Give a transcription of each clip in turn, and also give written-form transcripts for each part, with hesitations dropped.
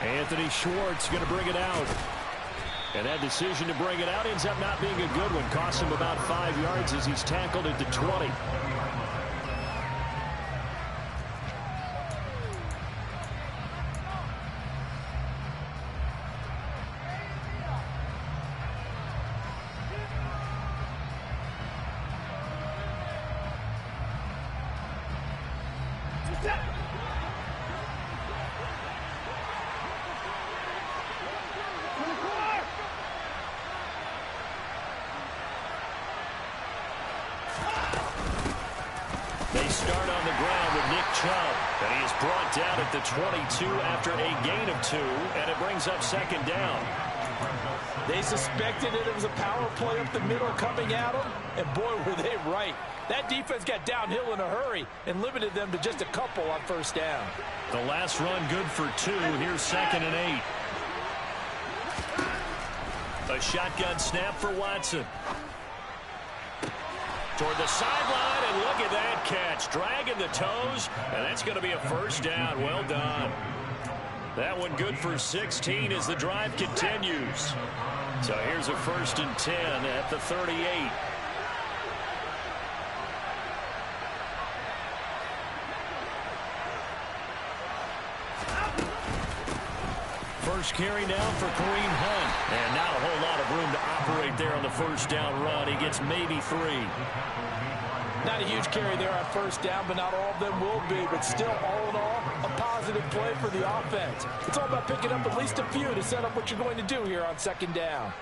Anthony Schwartz going to bring it out. And that decision to bring it out ends up not being a good one. Costs him about 5 yards as he's tackled at the 20. They start on the ground with Nick Chubb, and he is brought down at the 22 after a gain of 2, and it brings up second down. They suspected it was a power play up the middle coming at them, and boy, were they right. That defense got downhill in a hurry and limited them to just a couple on first down. The last run good for 2. Here's 2nd and 8. A shotgun snap for Watson. Toward the sideline, and look at that catch. Dragging the toes, and that's going to be a first down. Well done. That one good for 16 as the drive continues. So here's a 1st and 10 at the 38. First carry now for Kareem Hunt. And not a whole lot of room to operate there on the first down run. He gets maybe 3. Not a huge carry there on first down, but not all of them will be. But still, all in all, a positive play for the offense. It's all about picking up at least a few to set up what you're going to do here on second down.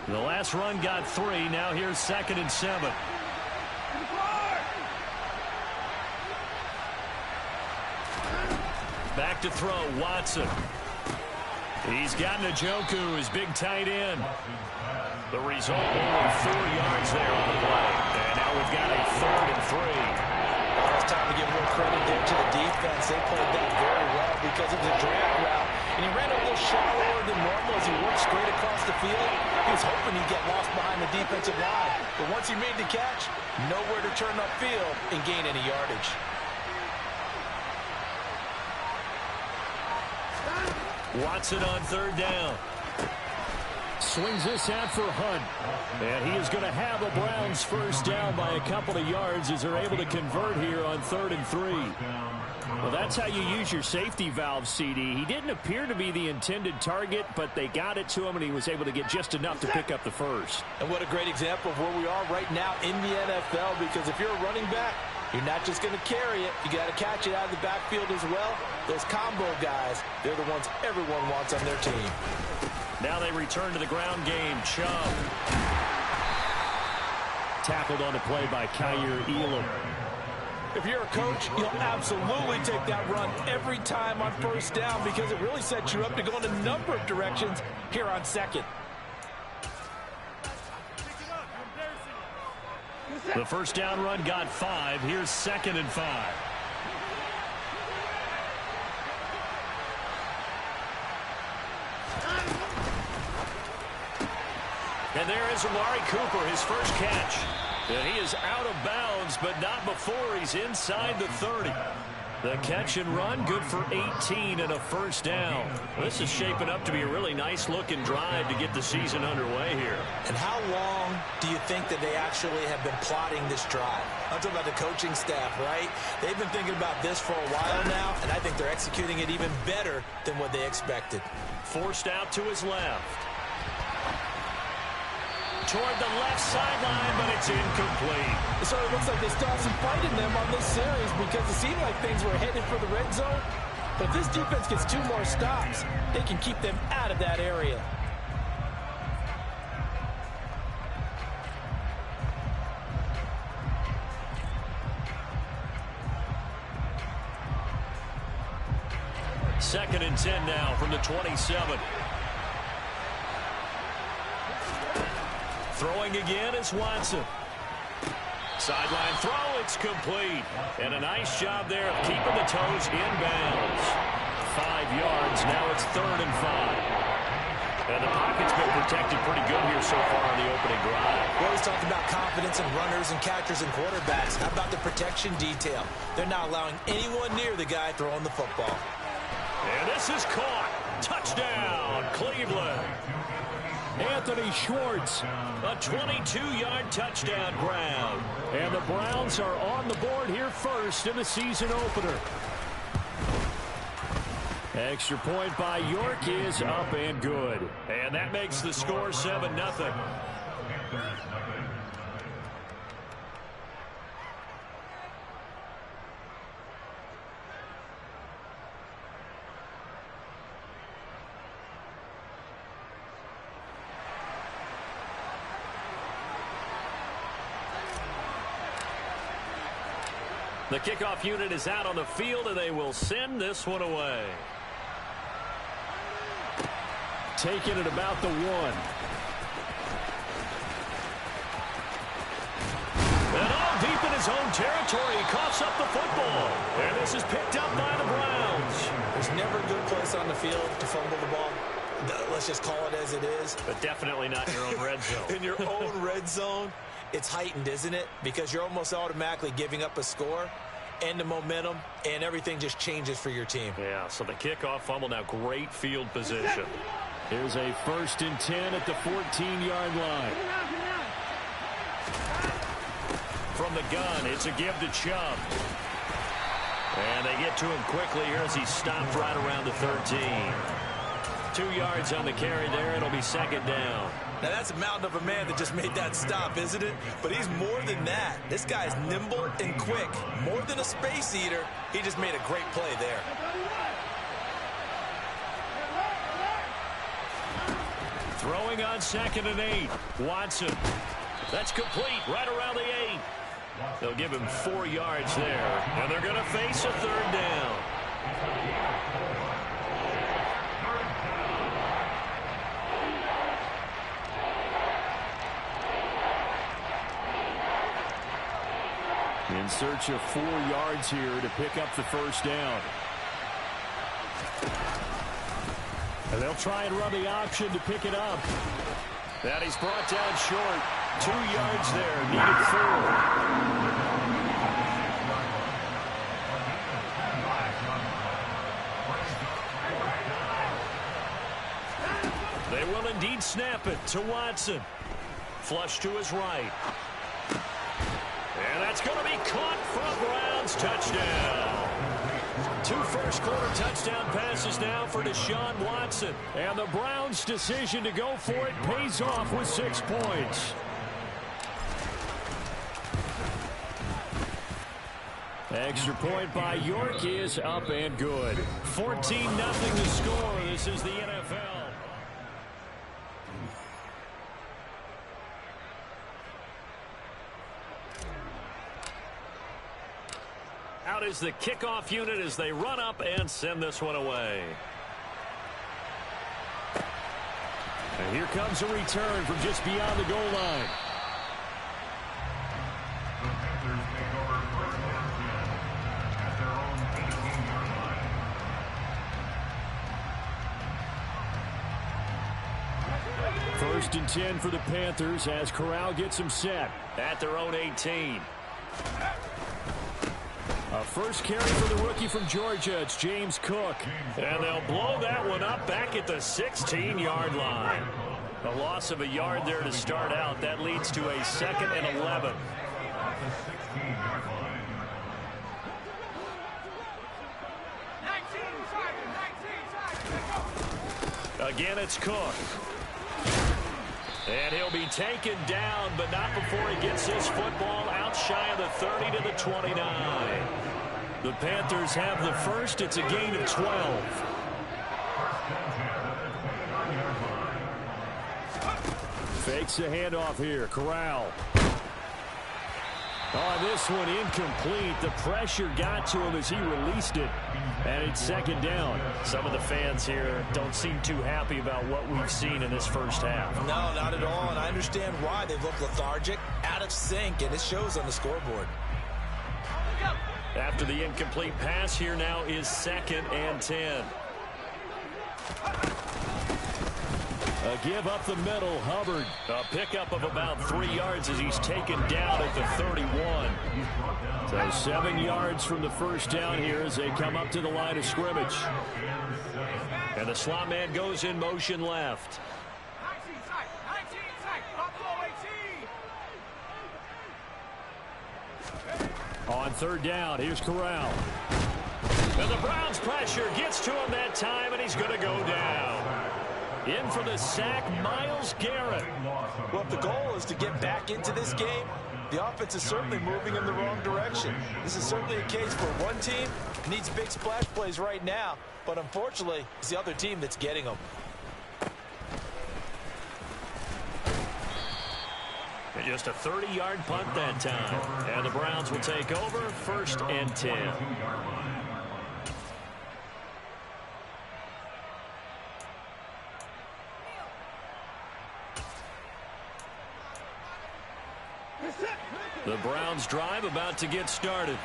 The last run got 3. Now here's 2nd and 7. Back to throw, Watson. He's got Njoku, his big tight end. The result, only 4 yards there on the play. And now we've got a 3rd and 3. Well, it's time to give a little credit there to the defense. They played that very well because of the drag route. And he ran a little shallower than normal as he worked straight across the field. He was hoping he'd get lost behind the defensive line. But once he made the catch, nowhere to turn upfield and gain any yardage. Watson on 3rd down. Swings this out for Hunt. And he is going to have a Browns first down by a couple of yards as they're able to convert here on 3rd and 3. Well, that's how you use your safety valve, CD. He didn't appear to be the intended target, but they got it to him, and he was able to get just enough to pick up the first. And what a great example of where we are right now in the NFL, because if you're a running back, you're not just going to carry it. You got to catch it out of the backfield as well. Those combo guys, they're the ones everyone wants on their team. Now they return to the ground game. Chubb. Tackled on the play by Kyer Elam. If you're a coach, you'll absolutely take that run every time on first down because it really sets you up to go in a number of directions here on 2nd. The first down run got 5. Here's 2nd and 5. And there is Amari Cooper, his first catch. And he is out of bounds, but not before he's inside the 30. The catch and run, good for 18 and a first down. This is shaping up to be a really nice-looking drive to get the season underway here. And how long do you think that they actually have been plotting this drive? I'm talking about the coaching staff, right? They've been thinking about this for a while now, and I think they're executing it even better than what they expected. Forced out to his left. Toward the left sideline, but it's incomplete. It sort of looks like they still have some fight in them on this series because it seemed like things were headed for the red zone. But if this defense gets 2 more stops, they can keep them out of that area. Second and 10 now from the 27. Throwing again is Watson. Sideline throw, it's complete. And a nice job there of keeping the toes in bounds. 5 yards, now it's 3rd and 5. And the pocket's been protected pretty good here so far on the opening drive. We always talk about confidence in runners and catchers and quarterbacks. How about the protection detail? They're not allowing anyone near the guy throwing the football. And this is caught. Touchdown, Cleveland. Anthony Schwartz, a 22-yard touchdown grab. And the Browns are on the board here first in the season opener. Extra point by York is up and good. And that makes the score 7-0. The kickoff unit is out on the field, and they will send this one away. Taking it about the 1. And all deep in his own territory, he coughs up the football. And this is picked up by the Browns. There's never a good place on the field to fumble the ball. Let's just call it as it is. But definitely not in your own red zone. In your own red zone, it's heightened, isn't it? Because you're almost automatically giving up a score and the momentum, and everything just changes for your team. Yeah, so the kickoff fumble, now great field position. Here's a 1st and 10 at the 14-yard line. From the gun, it's a give to Chubb. And they get to him quickly here as he stopped right around the 13. 2 yards on the carry there. It'll be 2nd down. Now, that's a mountain of a man that just made that stop, isn't it? But he's more than that. This guy's nimble and quick. More than a space eater, he just made a great play there. Throwing on 2nd and 8. Watson. That's complete right around the 8. They'll give him 4 yards there. And they're going to face a 3rd down. In search of 4 yards here to pick up the 1st down. And they'll try and run the option to pick it up. That he's brought down short. 2 yards there. Needed 4. They will indeed snap it to Watson. Flush to his right. And that's going to be caught for a Browns touchdown. 2 first-quarter touchdown passes now for Deshaun Watson. And the Browns' decision to go for it pays off with 6 points. Extra point by York is up and good. 14-0 the score. This is the NFL. Out is the kickoff unit as they run up and send this one away. And here comes a return from just beyond the goal line. First and 10 for the Panthers as Corral gets them set at their own 18. A first carry for the rookie from Georgia. It's James Cook. And they'll blow that one up back at the 16-yard line. A loss of a yard there to start out. That leads to a 2nd and 11. Again, it's Cook. And he'll be taken down, but not before he gets his football out shy of the 30 to the 29. The Panthers have the first. It's a gain of 12. Fakes the handoff here. Corral. Oh, this one incomplete. The pressure got to him as he released it. And it's 2nd down. Some of the fans here don't seem too happy about what we've seen in this first half. No, not at all. And I understand why. They've looked lethargic, out of sync, and it shows on the scoreboard. After the incomplete pass, here now is 2nd and 10. A give up the middle, Hubbard. A pickup of about 3 yards as he's taken down at the 31. So 7 yards from the first down here as they come up to the line of scrimmage. And the slot man goes in motion left. On third down, here's Corral. And the Browns pressure gets to him that time, and he's going to go down. In for the sack, Myles Garrett. Well, if the goal is to get back into this game, the offense is certainly moving in the wrong direction. This is certainly a case for one team needs big splash plays right now, but unfortunately, it's the other team that's getting them. And just a 30-yard punt that time. And the Browns will take over, 1st and 10. The Browns drive about to get started.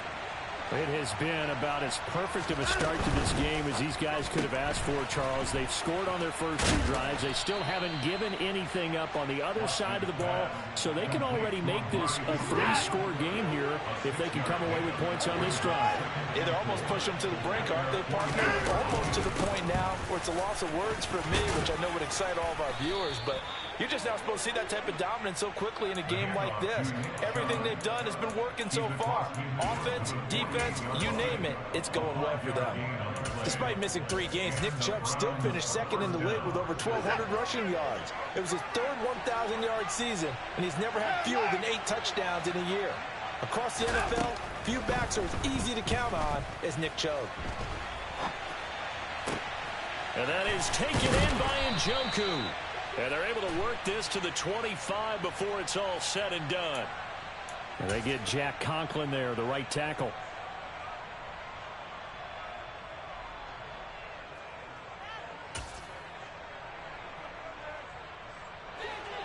It has been about as perfect of a start to this game as these guys could have asked for, Charles. They've scored on their first 2 drives. They still haven't given anything up on the other side of the ball, so they can already make this a 3-score game here if they can come away with points on this drive. Yeah, they're almost pushing them to the brink, aren't they, partner? Almost to the point now where it's a loss of words for me, which I know would excite all of our viewers, but you're just not supposed to see that type of dominance so quickly in a game like this. Everything they've done has been working so far. Offense, defense, you name it, it's going well for them. Despite missing 3 games, Nick Chubb still finished 2nd in the league with over 1,200 rushing yards. It was his 3rd 1,000-yard season, and he's never had fewer than 8 touchdowns in a year. Across the NFL, few backs are as easy to count on as Nick Chubb. And that is taken in by Njoku. And they're able to work this to the 25 before it's all said and done. And they get Jack Conklin there, the right tackle.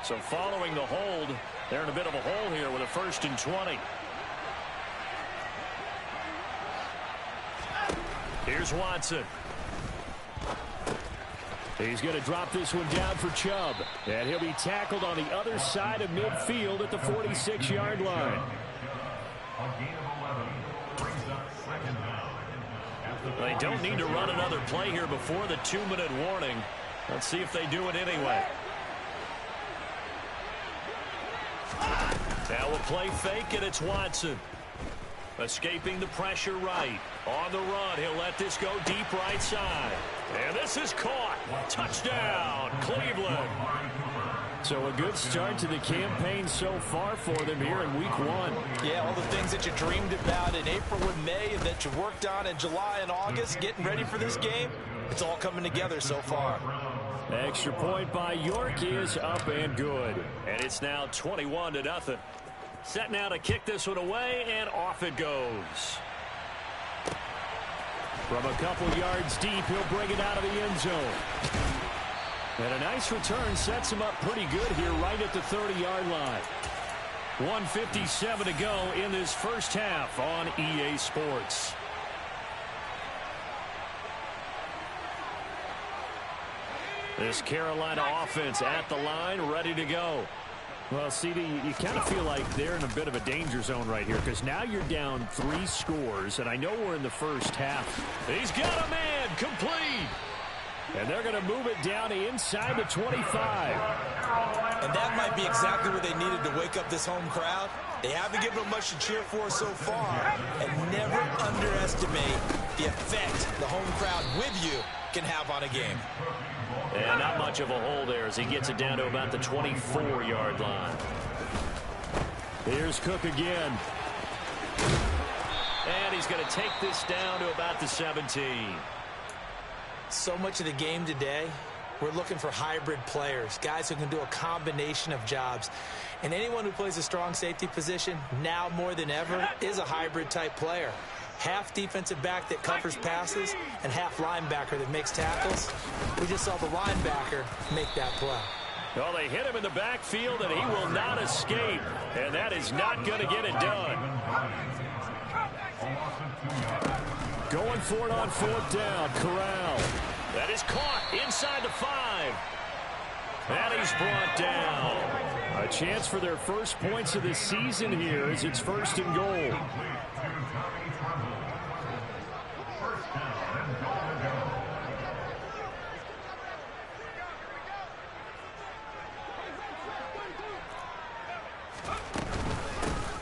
So following the hold, they're in a bit of a hole here with a 1st and 20. Here's Watson. He's going to drop this one down for Chubb. And he'll be tackled on the other side of midfield at the 46-yard line. They don't need to run another play here before the 2-minute warning. Let's see if they do it anyway. Now a play fake, and it's Watson. Escaping the pressure right. On the run, he'll let this go deep right side. And this is caught. Touchdown, Cleveland. So a good start to the campaign so far for them here in week 1. Yeah, all the things that you dreamed about in April and May and that you worked on in July and August, getting ready for this game, it's all coming together so far. Extra point by York is up and good. And it's now 21-0. Set now to kick this one away, and off it goes. From a couple yards deep, he'll bring it out of the end zone. And a nice return sets him up pretty good here right at the 30-yard line. 1:57 to go in this first half on EA Sports. This Carolina offense at the line, ready to go. Well, CD, you kind of feel like they're in a bit of a danger zone right here because now you're down 3 scores, and I know we're in the first half. He's got a man, complete. And they're going to move it down to inside the 25. And that might be exactly what they needed to wake up this home crowd. They haven't given them much to cheer for so far, and never underestimate the effect the home crowd with you can have on a game. And not much of a hole there as he gets it down to about the 24-yard line. Here's Cook again. And he's going to take this down to about the 17. So much of the game today, we're looking for hybrid players, guys who can do a combination of jobs. And anyone who plays a strong safety position, now more than ever, is a hybrid-type player. Half defensive back that covers passes and half linebacker that makes tackles. We just saw the linebacker make that play. Well, they hit him in the backfield, and he will not escape. And that is not going to get it done. Going for it on 4th down. Corral. That is caught inside the 5. And he's brought down. A chance for their first points of the season here as it's 1st and goal.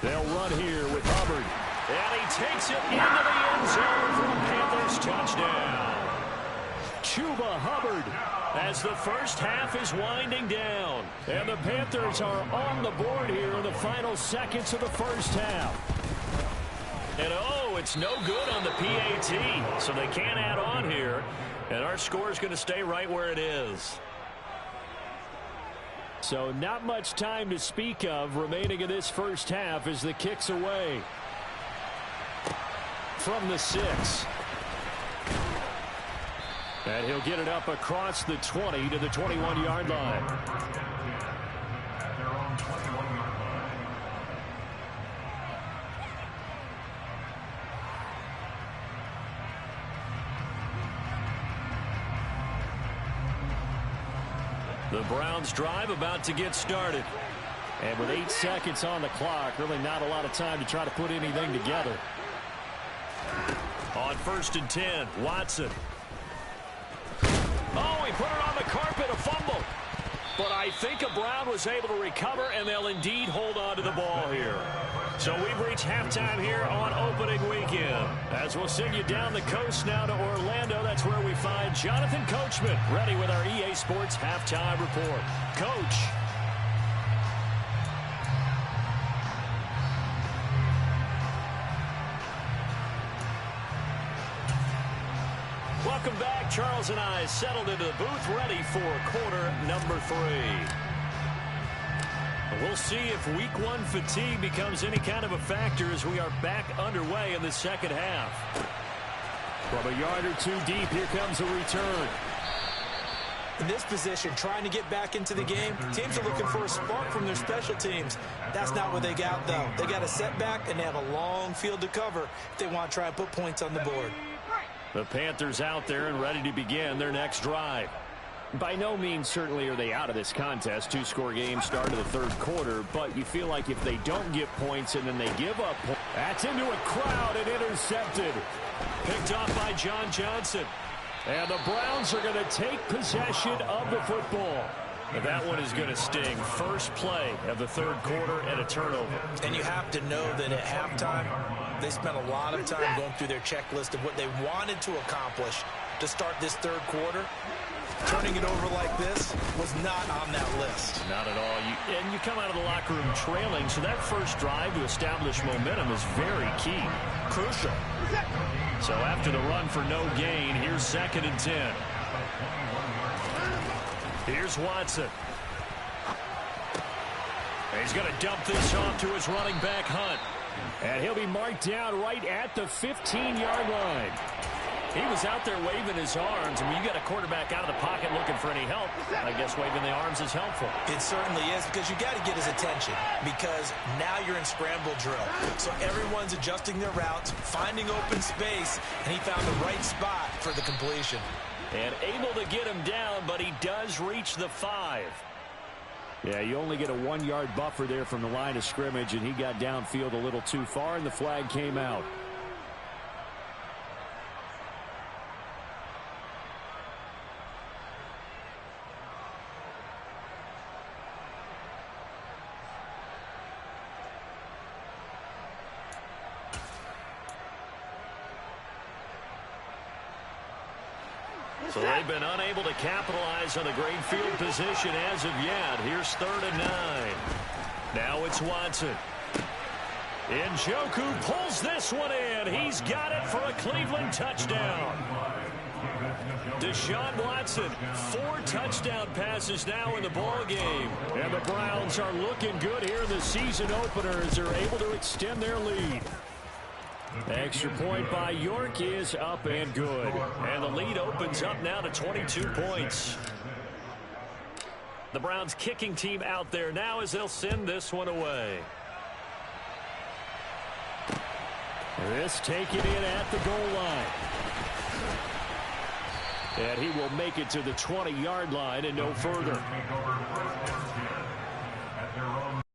They'll run here with Hubbard. And he takes it into the end zone for a Panthers touchdown. Chuba Hubbard as the first half is winding down. And the Panthers are on the board here in the final seconds of the first half. And oh, it's no good on the PAT. So they can't add on here. And our score is going to stay right where it is. So not much time to speak of remaining in this first half as the kick's away. From the 6. And he'll get it up across the 20 to the 21-yard line. The Browns drive about to get started. And with 8 seconds on the clock, really not a lot of time to try to put anything together. On 1st and 10, Watson. Oh, he put it on the carpet, a fumble. But I think a Brown was able to recover, and they'll indeed hold on to the ball here. So we've reached halftime here on opening weekend. As we'll send you down the coast now to Orlando, that's where we find Jonathan Coachman, ready with our EA Sports halftime report. Coach. Welcome back. Charles and I settled into the booth, ready for quarter number 3. We'll see if week 1 fatigue becomes any kind of a factor as we are back underway in the second half. From a yard or 2 deep, here comes a return. In this position, trying to get back into the game, teams are looking for a spark from their special teams. That's not what they got, though. They got a setback, and they have a long field to cover if they want to try and put points on the board. The Panthers out there and ready to begin their next drive. By no means certainly are they out of this contest. 2-score game start of the 3rd quarter, but you feel like if they don't get points and then they give up points. That's into a crowd and intercepted. Picked off by John Johnson. And the Browns are going to take possession of the football. But that one is going to sting. First play of the 3rd quarter and a turnover. And you have to know that at halftime, they spent a lot of time going through their checklist of what they wanted to accomplish to start this 3rd quarter. Turning it over like this was not on that list. Not at all. And you come out of the locker room trailing, so that first drive to establish momentum is very key. Crucial. So after the run for no gain, here's 2nd and 10. Here's Watson. And he's going to dump this off to his running back, Hunt. And he'll be marked down right at the 15-yard line. He was out there waving his arms, and when you got a quarterback out of the pocket looking for any help, I guess waving the arms is helpful. It certainly is, because you got to get his attention, because now you're in scramble drill. So everyone's adjusting their routes, finding open space, and he found the right spot for the completion. And able to get him down, but he does reach the 5. Yeah, you only get a 1-yard buffer there from the line of scrimmage, and he got downfield a little too far, and the flag came out. So they've been unable to capitalize on the great field position as of yet. Here's 3rd and 9. Now it's Watson. Njoku pulls this one in. He's got it for a Cleveland touchdown. Deshaun Watson, 4 touchdown passes now in the ball game. And the Browns are looking good here in the season opener as they're able to extend their lead. Extra point by York is up and good. And the lead opens up now to 22 points. The Browns kicking team out there now as they'll send this one away. This taken in at the goal line. And he will make it to the 20-yard line and no further.